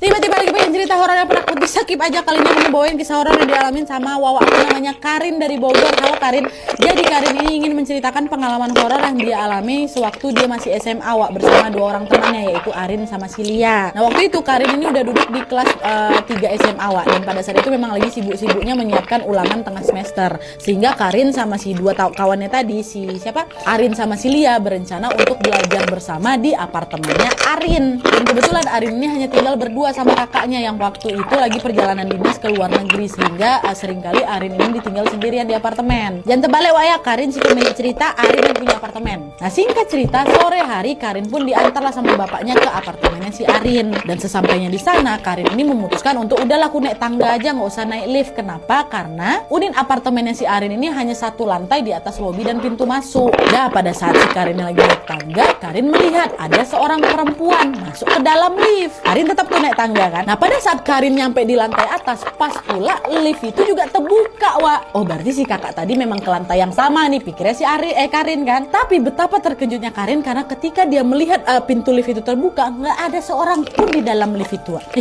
Tiba-tiba lagi pengen cerita horor yang pernah aku skip aja. Kali ini aku bawain kisah horor yang dialamin sama Wawa aku namanya Karin dari Bogor. Halo Karin. Jadi Karin ini ingin menceritakan pengalaman horor yang dia alami sewaktu dia masih SMA Wak, bersama dua orang temannya yaitu Arin sama Silia. Nah waktu itu Karin ini udah duduk di kelas 3 SMA Wak, dan pada saat itu memang lagi sibuk-sibuknya menyiapkan ulangan tengah semester. Sehingga Karin sama si dua kawannya tadi, si siapa? Arin sama Silia berencana untuk belajar bersama di apartemennya Arin. Dan kebetulan Arin ini hanya tinggal berdua sama kakaknya yang waktu itu lagi perjalanan dinas ke luar negeri, sehingga seringkali Arin ini ditinggal sendirian di apartemen. Dan terbalik Wak ya, Karin si pemilik cerita, Arin yang punya apartemen. Nah singkat cerita, sore hari Karin pun diantarlah sama bapaknya ke apartemennya si Arin. Dan sesampainya di sana, Karin ini memutuskan untuk udahlah aku naik tangga aja, nggak usah naik lift. Kenapa? Karena unit apartemennya si Arin ini hanya satu lantai di atas lobi dan pintu masuk. Nah pada saat si Karin lagi naik tangga, Karin melihat ada seorang perempuan masuk ke dalam lift. Karin tetap tuh naik tangga kan. Nah pada saat Karin nyampe di lantai atas, pas pula lift itu juga terbuka Wak. Oh berarti si kakak tadi memang ke lantai yang sama nih, pikirnya si Karin kan. Tapi betapa terkejutnya Karin karena ketika dia melihat pintu lift itu terbuka, nggak ada seorang pun di dalam lift itu Wak.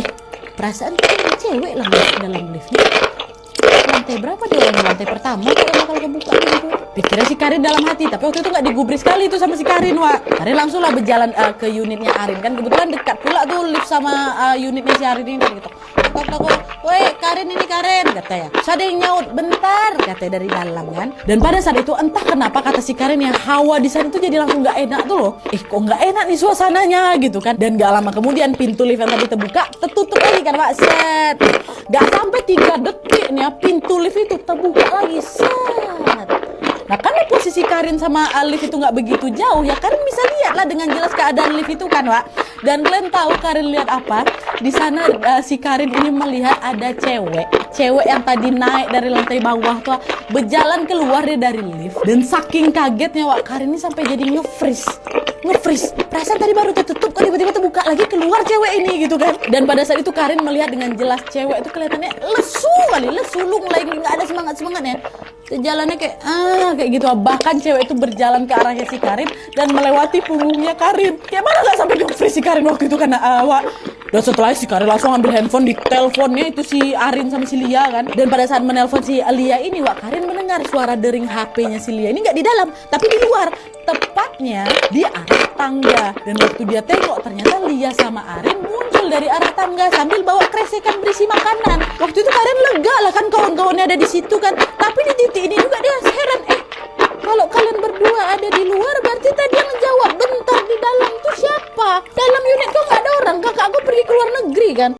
Perasaan ada cewek lah di dalam liftnya. Lantai berapa dia? Lantai pertama kalau kebuka gitu. Pikirnya si Karin dalam hati, tapi waktu itu nggak digubris sekali itu sama si Karin Wak. Karin langsung lah berjalan ke unitnya Arin kan, kebetulan dekat pula tuh lift sama unitnya si Arin ini gitu. Tok, woi Karin ini Karin, kata ya. Terus ada yang nyaut, bentar, katanya dari dalam kan. Dan pada saat itu entah kenapa kata si Karin yang hawa di sana tuh jadi langsung nggak enak tuh loh. Kok nggak enak nih suasananya gitu kan. Dan gak lama kemudian pintu lift yang tadi terbuka tertutup lagi kan Wak. Set. Gak sampai 3 detik nih ya, pintu lift itu terbuka lagi. Set. Nah karena posisi Karin sama lift itu nggak begitu jauh ya, Karin bisa lihat lah dengan jelas keadaan lift itu kan Wak. Dan kalian tahu Karin lihat apa? Di sana si Karin ini melihat ada cewek yang tadi naik dari lantai bawah tuh berjalan keluar dari lift. Dan saking kagetnya Wak, Karin ini sampai jadi nge-freeze. Perasaan tadi baru tertutup kok tiba-tiba terbuka lagi, keluar cewek ini gitu kan. Dan pada saat itu Karin melihat dengan jelas cewek itu kelihatannya lesu lagi, nggak ada semangatnya. Jalannya kayak gitu. Bahkan cewek itu berjalan ke arahnya si Karin dan melewati punggungnya Karin. Kayak mana nggak sampai nge-freeze si Karin waktu itu kan Wak. Dan setelah si Karin langsung ambil handphone, di teleponnya itu si Arin sama si Lia kan. Dan pada saat menelpon si Lia ini Wak, Karin mendengar suara dering HP-nya si Lia ini nggak di dalam tapi di luar, tepatnya di arah tangga. Dan waktu dia tengok ternyata Lia sama Arin muncul dari arah tangga sambil bawa kresekan berisi makanan. Waktu itu Karin lega lah kan, kawan-kawannya ada di situ kan. Tapi di titik ini juga dia heran, kalau kalian berdua ada di luar berarti tadi yang jawab bentar di dalam tuh siapa? Dalam unit kok nggak ada orang, kakak aku pergi ke luar negeri kan.